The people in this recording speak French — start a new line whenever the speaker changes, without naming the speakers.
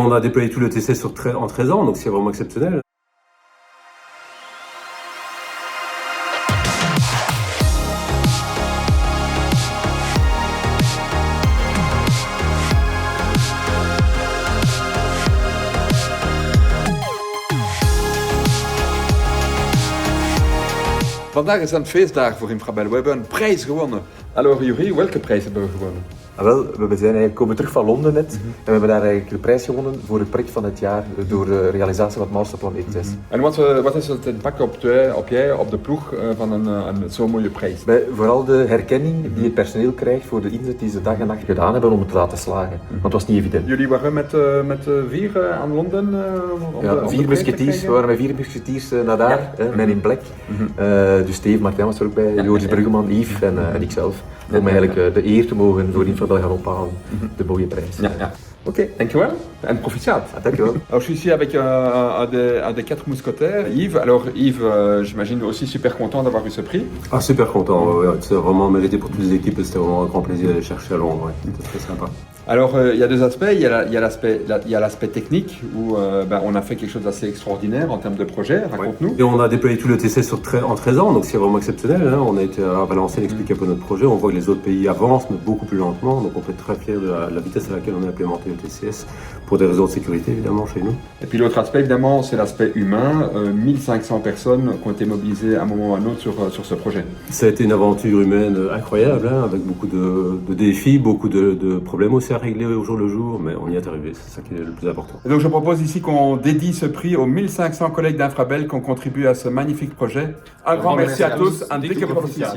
on a déployé tout le TCS en 13 ans, donc c'est vraiment exceptionnel.
Vandaag is een feestdag voor Infrabel. We hebben een prijs gewonnen. Hallo Yuri, welke prijs hebben we gewonnen?
Wel, we zijn eigenlijk komen terug van Londen net en we hebben daar eigenlijk de prijs gewonnen voor het project van het jaar door de realisatie van het masterplan ETS.
En wat is het impact op jij, op de ploeg van een zo'n mooie prijs?
Vooral de herkenning die het personeel krijgt voor de inzet die ze dag en nacht gedaan hebben om het te laten slagen. Want het was niet evident.
Jullie waren met 4 aan Londen?
Vier musketiers, we waren met 4 musketiers naar daar, Men in Black. Dus Steve Martin was er ook bij, Joris Bruggeman, Yves en ikzelf. Om eigenlijk de eer te mogen voor Infrabel gaan ophalen, de mooie prijs.
Ja. Oké, dankjewel en proficiat.
Dankjewel.
Alors, je suis ici avec un des 4 mousquetaires, Yves. Alors Yves, j'imagine aussi super content d'avoir eu ce prix.
Ah, super content, ouais. C'est vraiment mérité pour toutes les équipes, c'était vraiment un grand plaisir d'aller chercher à Londres, ouais. C'était très sympa.
Alors il y a 2 aspects, il y a l'aspect technique où on a fait quelque chose d'assez extraordinaire en termes de projet, raconte-nous.
Et on a déployé tout le TCS en 13 ans, donc c'est vraiment exceptionnel, hein. On a été à Valenciennes expliquer un peu notre projet, on voit que les autres pays avancent mais beaucoup plus lentement, donc on peut être très fiers de la vitesse à laquelle on a implémenté le TCS, pour des raisons de sécurité évidemment chez nous.
Et puis l'autre aspect évidemment c'est l'aspect humain, 1500 personnes qui ont été mobilisées à un moment ou à un autre sur ce projet.
Ça a été une aventure humaine incroyable, hein, avec beaucoup de défis, beaucoup de problèmes aussi à régler au jour le jour, mais on y est arrivé, c'est ça qui est le plus important.
Et donc je propose ici qu'on dédie ce prix aux 1500 collègues d'Infrabel qui ont contribué à ce magnifique projet. Un grand merci à tous, un dikke proficiat.